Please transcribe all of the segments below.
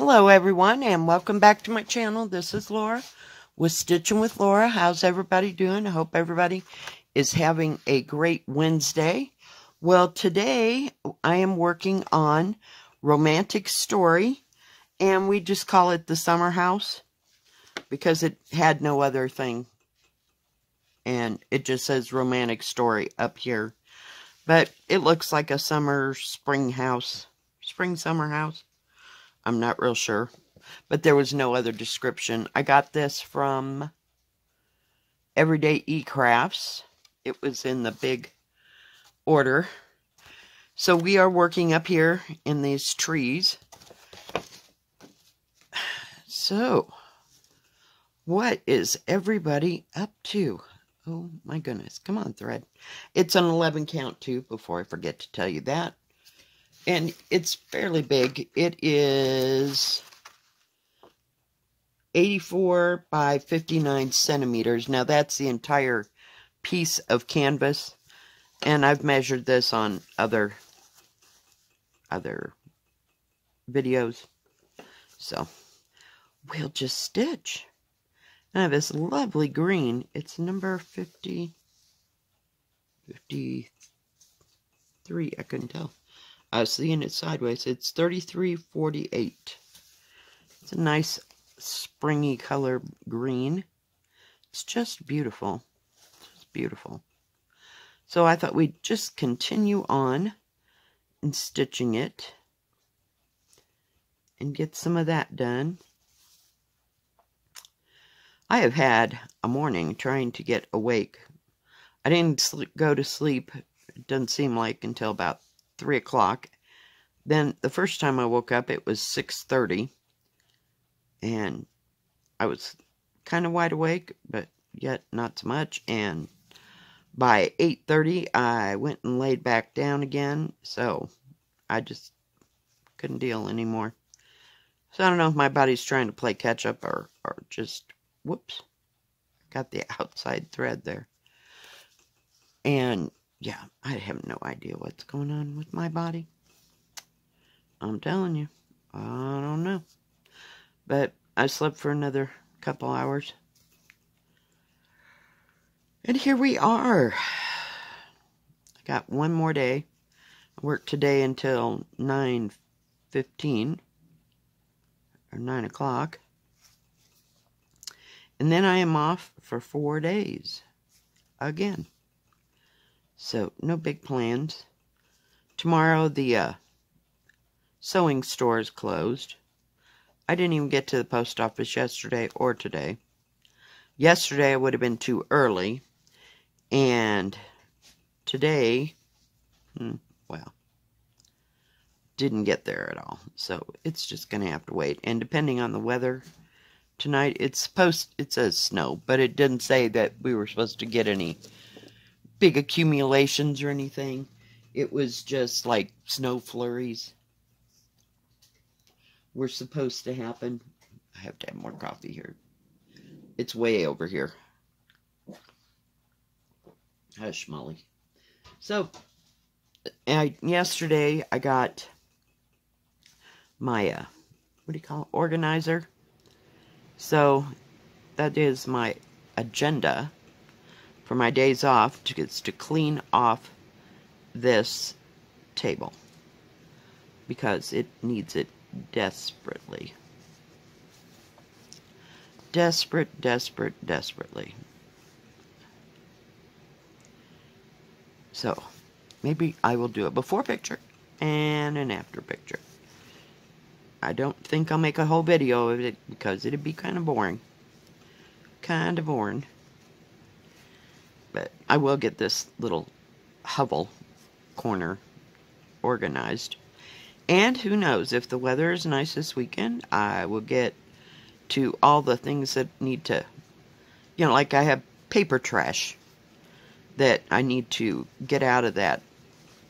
Hello everyone and welcome back to my channel. This is Laura with Stitchin with Laura. How's everybody doing? I hope everybody is having a great Wednesday. Well, today I am working on Romantic Story, and we just call it the Summer House because it had no other thing. And it just says Romantic Story up here. But it looks like a spring summer house. I'm not real sure, but there was no other description. I got this from Everyday eCrafts. It was in the big order. So we are working up here in these trees. So, what is everybody up to? Oh my goodness, come on thread. It's an 11 count too, before I forget to tell you that. And it's fairly big. It is 84 by 59 centimeters. Now that's the entire piece of canvas. And I've measured this on other videos. So we'll just stitch. I have this lovely green. It's number 53. I couldn't tell. I was seeing it sideways. It's 3348. It's a nice springy color green. It's just beautiful. It's beautiful. So I thought we'd just continue on and stitching it and get some of that done. I have had a morning trying to get awake. I didn't go to sleep, it doesn't seem like, until about 3 o'clock. Then the first time I woke up, it was 6:30. And I was kind of wide awake, but yet not so much. And by 8:30, I went and laid back down again. So I just couldn't deal anymore. So I don't know if my body's trying to play catch up or just, whoops, got the outside thread there. And yeah, I have no idea what's going on with my body. I'm telling you, I don't know. But I slept for another couple hours. And here we are. I got one more day. I worked today until 9:15 or 9 o'clock. And then I am off for 4 days again. So, no big plans. Tomorrow, the sewing store is closed. I didn't even get to the post office yesterday or today. Yesterday, I would have been too early. And today, well, didn't get there at all. So, it's just going to have to wait. And depending on the weather, tonight, it says snow. But it didn't say that we were supposed to get any big accumulations or anything. It was just like snow flurries were supposed to happen. I have to have more coffee here. It's way over here. Hush, Molly. So, yesterday I got my, what do you call it, organizer. So, that is my agenda for my days off, to clean off this table because it needs it desperately. Desperately. So, maybe I will do a before picture and an after picture. I don't think I'll make a whole video of it because it'd be kind of boring. But I will get this little hovel corner organized. And who knows, if the weather is nice this weekend, I will get to all the things that need to, like I have paper trash that I need to get out of that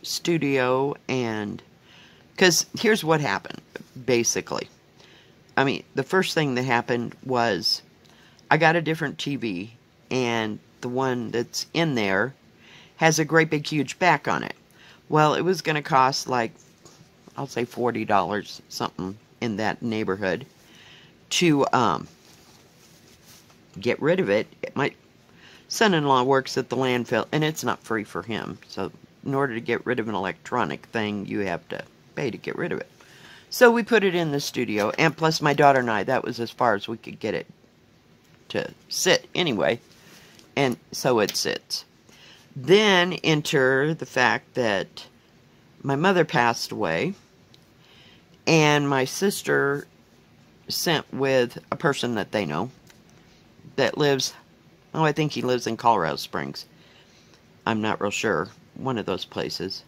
studio. And because here's what happened, basically. I mean, the first thing that happened was I got a different TV, and the one that's in there has a great big huge back on it. Well, it was going to cost like, I'll say $40 something in that neighborhood to get rid of it. My son-in-law works at the landfill, and it's not free for him. So in order to get rid of an electronic thing, you have to pay to get rid of it. So we put it in the studio, and plus my daughter and I, that was as far as we could get it to sit anyway. And so it sits. Then enter the fact that my mother passed away, and my sister sent with a person that they know that lives, oh, I think he lives in Colorado Springs. I'm not real sure. One of those places.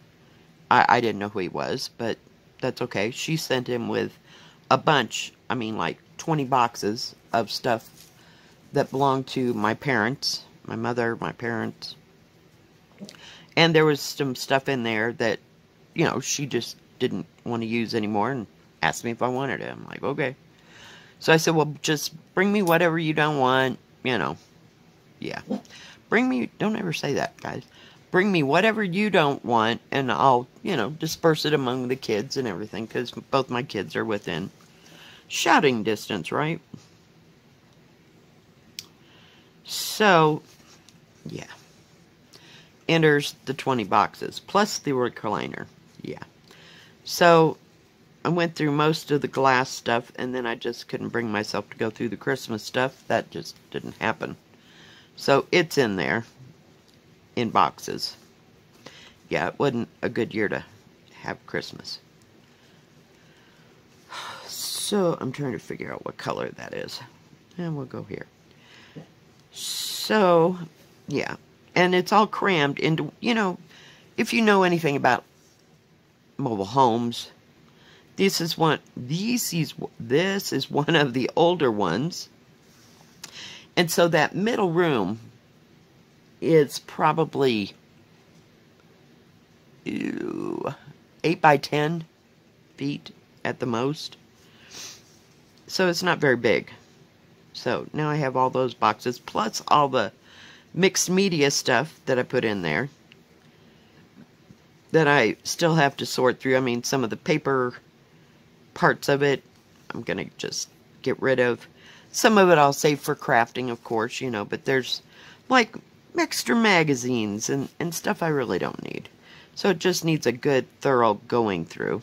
I didn't know who he was, but that's okay. She sent him with a bunch, I mean like 20 boxes of stuff that belonged to my parents, my mother, my parents. And there was some stuff in there that, you know, she just didn't want to use anymore and asked me if I wanted it. I'm like, okay. So I said, well, just bring me whatever you don't want, you know. Yeah. Bring me, don't ever say that, guys. Bring me whatever you don't want, and I'll, you know, disperse it among the kids and everything, because both my kids are within shouting distance, right? So, yeah. Enters the 20 boxes, plus the recliner. Yeah. So, I went through most of the glass stuff, and then I just couldn't bring myself to go through the Christmas stuff. That just didn't happen. So, it's in there. In boxes. Yeah, it wasn't a good year to have Christmas. So, I'm trying to figure out what color that is. And we'll go here. So, yeah. And it's all crammed into, you know, if you know anything about mobile homes, this is one of the older ones. And so that middle room is probably 8 by 10 feet at the most. So it's not very big. So now I have all those boxes, plus all the mixed media stuff that I put in there that I still have to sort through. I mean, some of the paper parts of it, I'm going to just get rid of. Some of it I'll save for crafting, of course, you know, but there's like extra magazines and stuff I really don't need. So it just needs a good, thorough going through.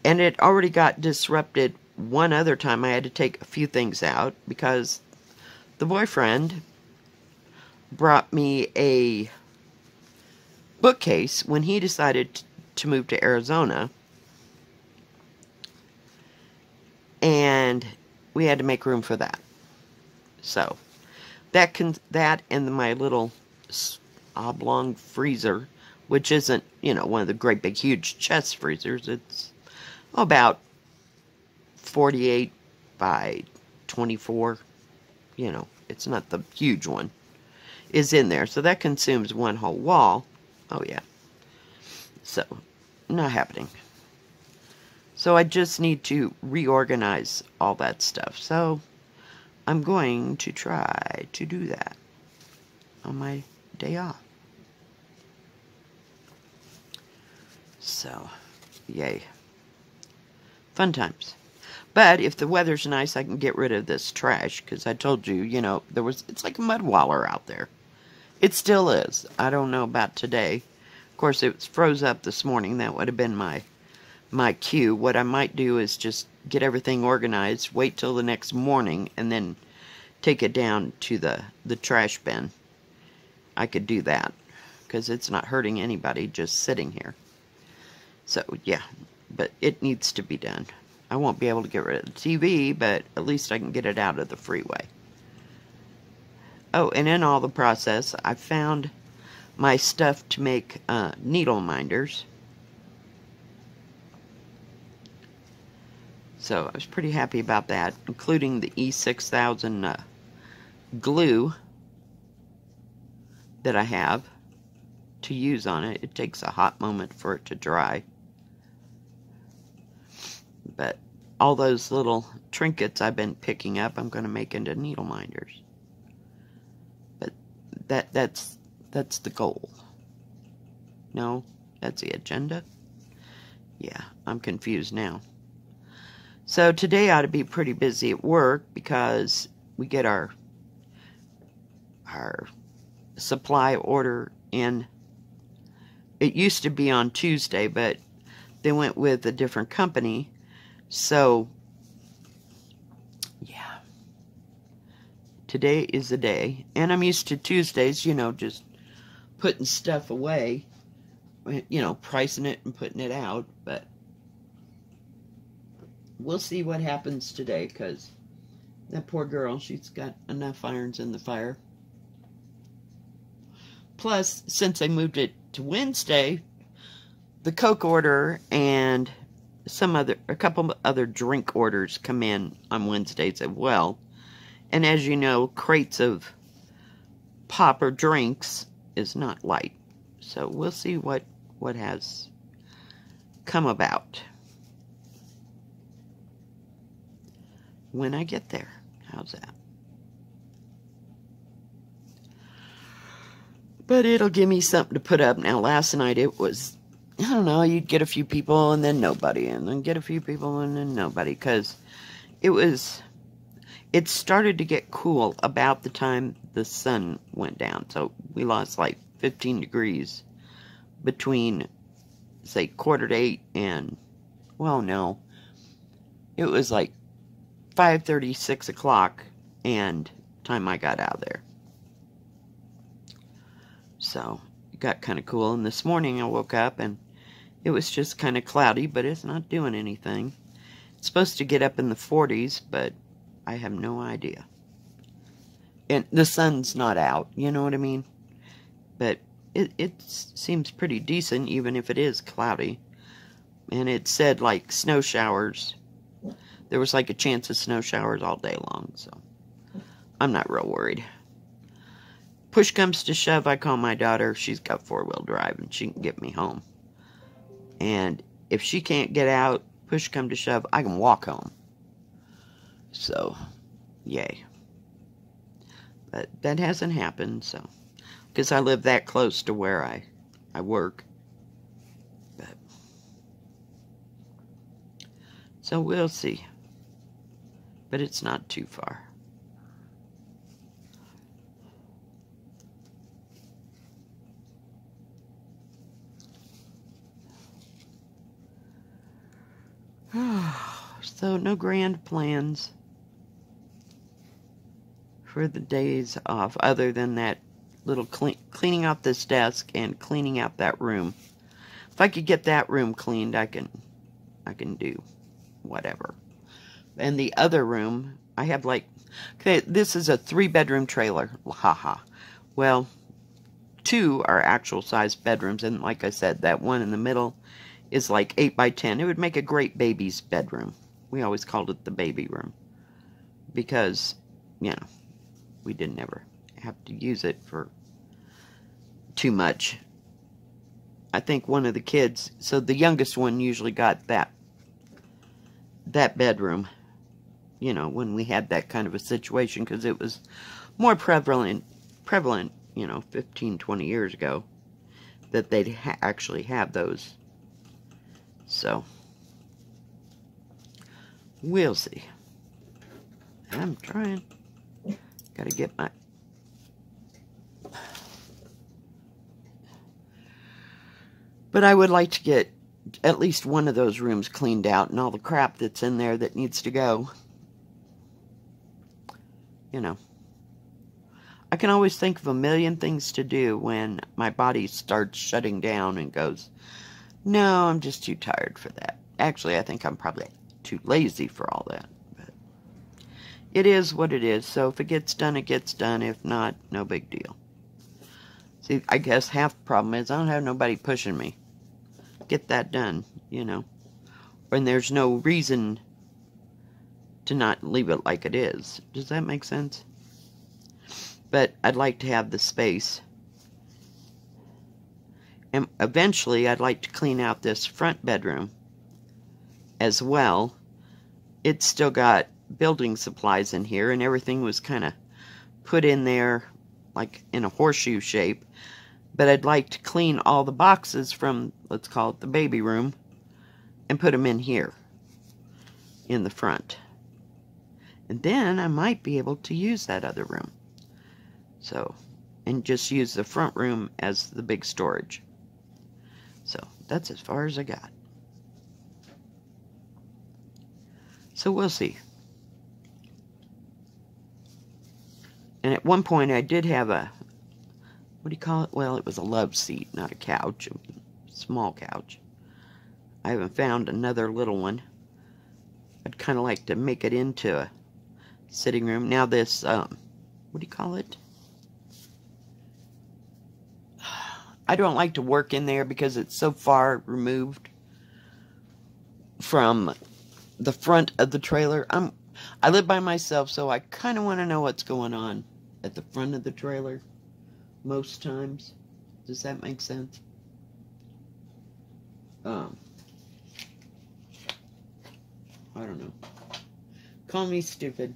And it already got disrupted one other time. I had to take a few things out because the boyfriend brought me a bookcase when he decided to move to Arizona. And we had to make room for that. So that and my little oblong freezer, which isn't, you know, one of the great big huge chest freezers. It's about 48 by 24. You know, it's not the huge one. Is in there. So that consumes one whole wall. Oh yeah. So, not happening. So I just need to reorganize all that stuff. So I'm going to try to do that on my day off. So, yay. Fun times. But if the weather's nice, I can get rid of this trash. Because I told you, you know, it's like a mud waller out there. It still is. I don't know about today. Of course, it was froze up this morning. That would have been my cue. What I might do is just get everything organized, wait till the next morning, and then take it down to the trash bin. I could do that, because it's not hurting anybody just sitting here. So, yeah, but it needs to be done. I won't be able to get rid of the TV, but at least I can get it out of the freeway. Oh, and in all the process, I found my stuff to make needle minders. So I was pretty happy about that, including the E6000 glue that I have to use on it. It takes a hot moment for it to dry. But all those little trinkets I've been picking up, I'm going to make into needle minders. But that's the goal. No, that's the agenda. Yeah, I'm confused now. So today ought to be pretty busy at work because we get our supply order in. It used to be on Tuesday, but they went with a different company. So, yeah. Today is the day. And I'm used to Tuesdays, you know, just putting stuff away. You know, pricing it and putting it out. But we'll see what happens today, because that poor girl, she's got enough irons in the fire. Plus, since I moved it to Wednesday, the Coke order and a couple other drink orders come in on Wednesdays as well. And as you know, crates of pop or drinks is not light. So we'll see what has come about when I get there. How's that? But it'll give me something to put up. Now, last night it was, I don't know, you'd get a few people and then nobody, and then get a few people and then nobody, because it started to get cool about the time the sun went down. So we lost like 15 degrees between, say, 7:45 and, well, no, it was like 5:30, 6 o'clock, and time I got out of there. So it got kind of cool. And this morning I woke up and it was just kind of cloudy, but it's not doing anything. It's supposed to get up in the 40s, but I have no idea. And the sun's not out, you know what I mean? But it seems pretty decent, even if it is cloudy. And it said, like, snow showers. There was, like, a chance of snow showers all day long, so I'm not real worried. Push comes to shove, I call my daughter. She's got 4-wheel drive, and she can get me home. And if she can't get out, push come to shove, I can walk home. So, yay. But that hasn't happened, so. Because I live that close to where I work. But, so we'll see. But it's not too far. So, no grand plans for the days off, other than that little cleaning out this desk and cleaning out that room. If I could get that room cleaned, I can do whatever. And the other room, I have like, okay, this is a 3-bedroom trailer. Haha. Well, 2 are actual size bedrooms, and like I said, that one in the middle is like 8 by 10. It would make a great baby's bedroom. We always called it the baby room. Because, you know, we didn't ever have to use it for too much. I think one of the kids, so the youngest one usually got that bedroom, you know, when we had that kind of a situation, because it was more prevalent, you know, 15, 20 years ago, that they'd actually have those. So, we'll see. I'm trying. Gotta get my... But I would like to get at least one of those rooms cleaned out and all the crap that's in there that needs to go. You know. I can always think of a million things to do when my body starts shutting down and goes, no, I'm just too tired for that. Actually, I think I'm probably too lazy for all that. But it is what it is. So if it gets done, it gets done. If not, no big deal. See, I guess half the problem is I don't have nobody pushing me. Get that done, you know. And there's no reason to not leave it like it is. Does that make sense? But I'd like to have the space. And eventually, I'd like to clean out this front bedroom as well. It's still got building supplies in here, and everything was kind of put in there like in a horseshoe shape. But I'd like to clean all the boxes from, let's call it the baby room, and put them in here. in the front. And then I might be able to use that other room. So, and just use the front room as the big storage. So, that's as far as I got. So, we'll see. And at one point I did have a, what do you call it? Well, it was a love seat, not a couch. It was a small couch. I haven't found another little one. I'd kind of like to make it into a sitting room. Now this, what do you call it? I don't like to work in there because it's so far removed from the front of the trailer. I live by myself, so I kind of want to know what's going on at the front of the trailer most times. Does that make sense? I don't know. Call me stupid.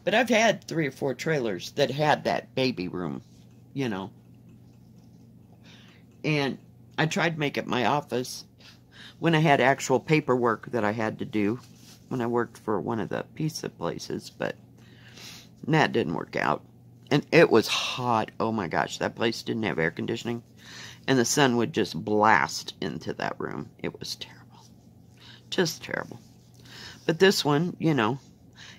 But I've had 3 or 4 trailers that had that baby room, you know. And I tried to make it my office when I had actual paperwork that I had to do when I worked for one of the pizza places, but that didn't work out. And it was hot. Oh my gosh, that place didn't have air conditioning. And the sun would just blast into that room. It was terrible. Just terrible. But this one, you know,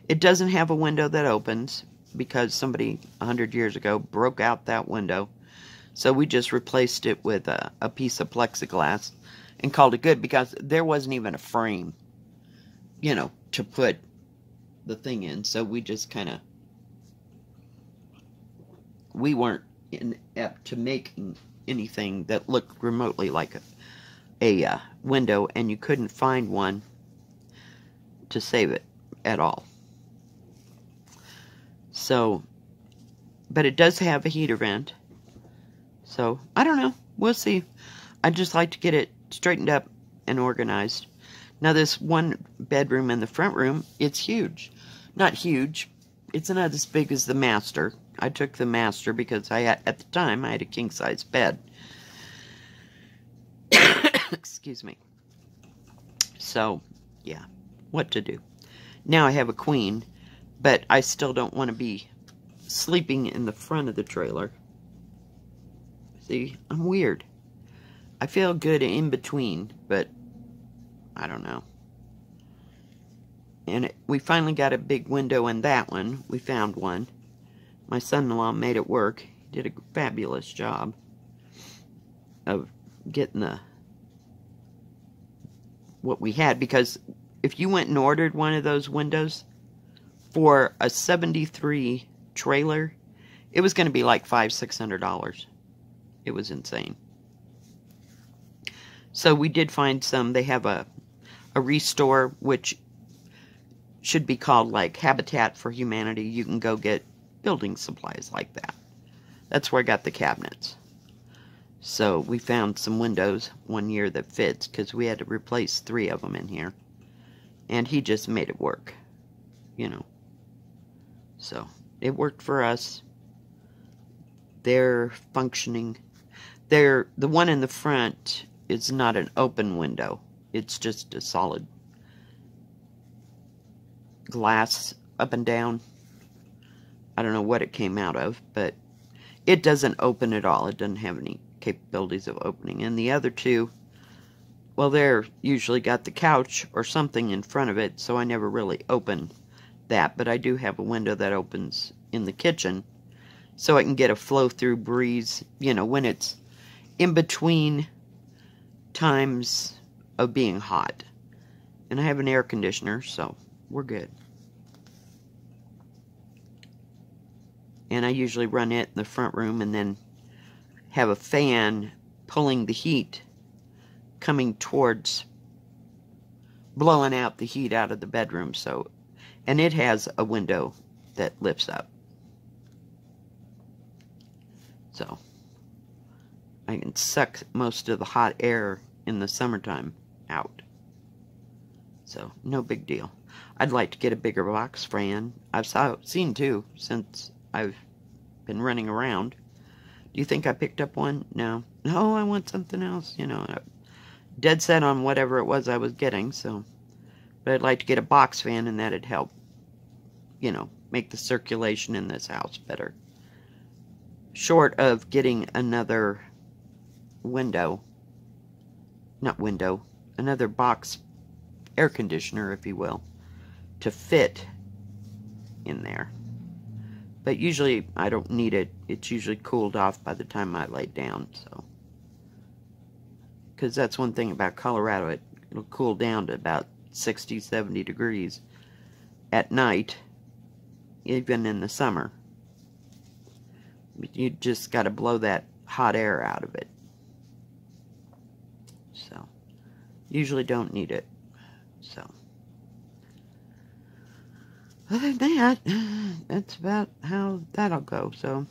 it doesn't have a window that opens because somebody 100 years ago broke out that window. So we just replaced it with a piece of plexiglass and called it good because there wasn't even a frame, you know, to put the thing in. So we just kind of, we weren't inept to making anything that looked remotely like a window, and you couldn't find one to save it at all. So, but it does have a heater vent. So, I don't know. We'll see. I'd just like to get it straightened up and organized. Now, this one bedroom in the front room, it's huge. Not huge. It's not as big as the master. I took the master because at the time, I had a king-size bed. Excuse me. So, yeah. What to do? Now I have a queen, but I still don't want to be sleeping in the front of the trailer. See, I'm weird. I feel good in between, but I don't know. And we finally got a big window in that one. We found one. My son-in-law made it work. He did a fabulous job of getting what we had, because if you went and ordered one of those windows for a 73 trailer, it was going to be like $500-600. It was insane. So we did find some. They have a restore, which should be called like Habitat for Humanity. You can go get building supplies like that. That's where I got the cabinets. So we found some windows one year that fits, because we had to replace 3 of them in here. And he just made it work, you know. So it worked for us. They're functioning. The one in the front is not an open window. It's just a solid glass up and down. I don't know what it came out of, but it doesn't open at all. It doesn't have any capabilities of opening. And the other 2, well, they're usually got the couch or something in front of it, so I never really open that. But I do have a window that opens in the kitchen, so I can get a flow-through breeze, you know, when it's in between times of being hot. And I have an air conditioner, so we're good. And I usually run it in the front room and then have a fan pulling the heat coming towards, blowing out the heat out of the bedroom. So, and it has a window that lifts up. So, I can suck most of the hot air in the summertime out. So, no big deal. I'd like to get a bigger box fan. I've seen 2 since I've been running around. Do you think I picked up one? No. No, I want something else, you know. dead set on whatever it was I was getting, so. But I'd like to get a box fan, and that'd help, you know, make the circulation in this house better. Short of getting another window. Not window. Another box air conditioner, if you will, to fit in there. But usually I don't need it. It's usually cooled off by the time I lay down, so. Because that's one thing about Colorado. It'll cool down to about 60, 70 degrees at night, even in the summer. You just got to blow that hot air out of it. So, usually don't need it. So, other than that, that's about how that'll go. So,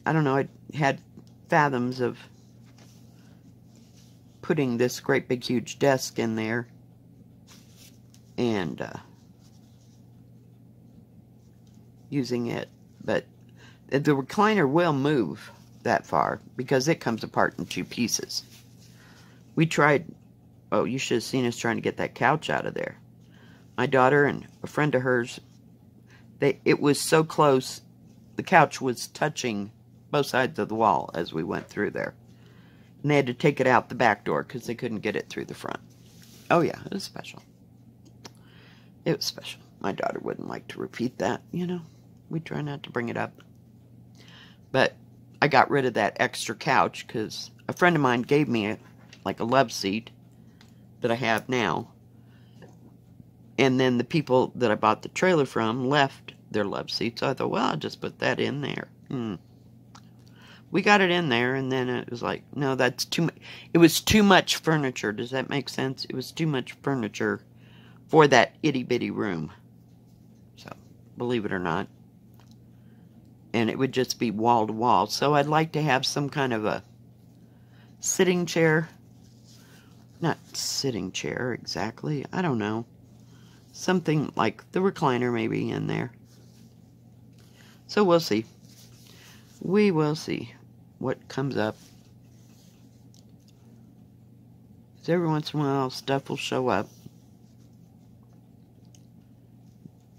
I don't know. I had fathoms of putting this great big huge desk in there, and using it, but the recliner will move that far because it comes apart in 2 pieces. We tried, oh, you should have seen us trying to get that couch out of there. My daughter and a friend of hers, it was so close, the couch was touching both sides of the wall as we went through there. And they had to take it out the back door because they couldn't get it through the front. Oh yeah, it was special. It was special. My daughter wouldn't like to repeat that, you know. We try not to bring it up. But I got rid of that extra couch because a friend of mine gave me like a love seat that I have now. And then the people that I bought the trailer from left their love seat. So I thought, well, I'll just put that in there. We got it in there, and then it was like, no, that's too much. It was too much furniture. Does that make sense? It was too much furniture for that itty-bitty room. So, believe it or not. And it would just be wall to wall. So I'd like to have some kind of a sitting chair. Not sitting chair exactly. I don't know. Something like the recliner maybe in there. So we'll see. We will see what comes up. Because every once in a while stuff will show up.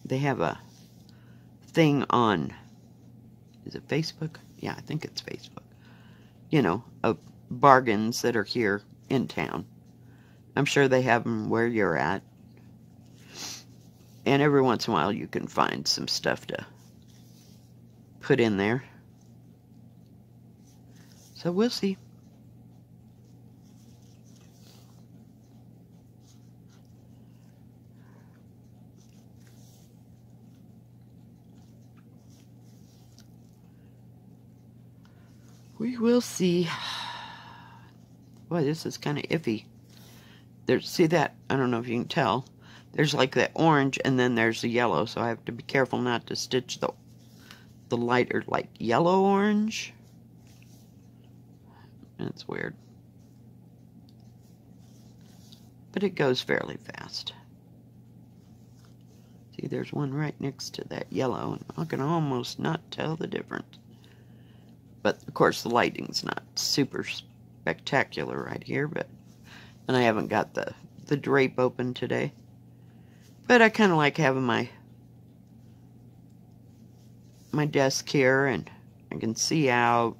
They have a thing on, is it Facebook? Yeah, I think it's Facebook. You know, of bargains that are here in town. I'm sure they have them where you're at. And every once in a while you can find some stuff to put in there. So we'll see. We will see. Boy, this is kind of iffy. There's, see that? I don't know if you can tell. There's like that orange, and then there's the yellow, so I have to be careful not to stitch the lighter, like yellow-orange. That's weird. But it goes fairly fast. See, there's one right next to that yellow, and I can almost not tell the difference. But, of course, the lighting's not super spectacular right here, but... And I haven't got the drape open today. But I kind of like having my desk here, and I can see out.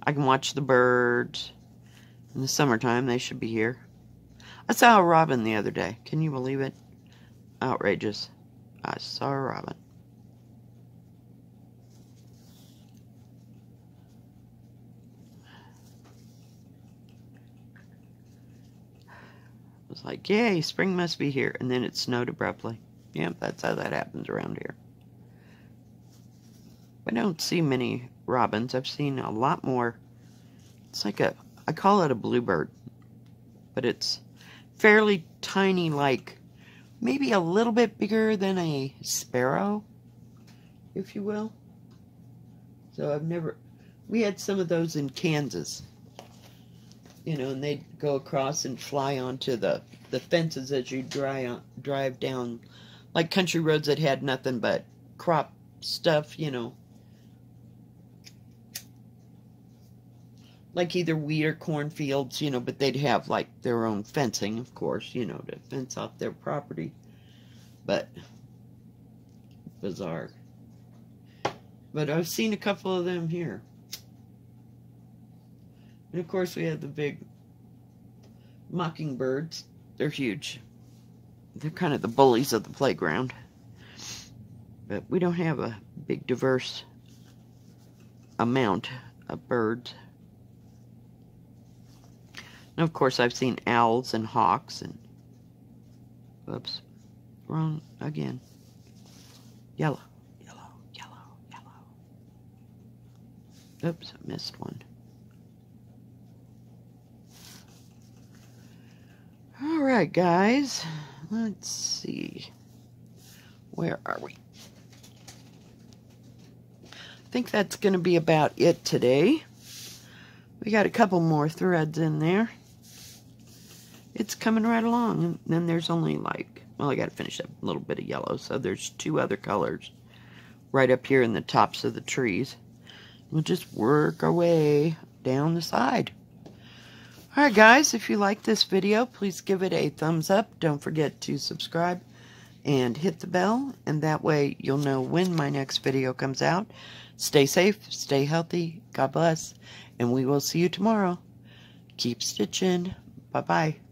I can watch the birds. In the summertime, they should be here. I saw a robin the other day. Can you believe it? Outrageous. I saw a robin. It was like, yay, spring must be here. And then it snowed abruptly. Yep, that's how that happens around here. I don't see many robins. I've seen a lot more. It's like I call it a bluebird. But it's fairly tiny, like maybe a little bit bigger than a sparrow, if you will. So we had some of those in Kansas. You know, and they'd go across and fly onto the fences as you drive down, like country roads that had nothing but crop stuff, you know. like either wheat or cornfields, you know, but they'd have like their own fencing, of course, you know, to fence off their property. But bizarre. But I've seen a couple of them here. And of course we have the big mockingbirds. They're huge. They're kind of the bullies of the playground. But we don't have a big diverse amount of birds. And of course I've seen owls and hawks and, whoops, wrong again. Yellow, yellow, yellow, yellow. Oops, I missed one. Alright guys, let's see. Where are we? I think that's going to be about it today. We got a couple more threads in there. It's coming right along. And then there's only like, well, I got to finish up a little bit of yellow. So there's 2 other colors right up here in the tops of the trees. We'll just work our way down the side. Alright guys, if you like this video, please give it a thumbs up. Don't forget to subscribe and hit the bell, and that way you'll know when my next video comes out. Stay safe, stay healthy, God bless, and we will see you tomorrow. Keep stitching. Bye-bye.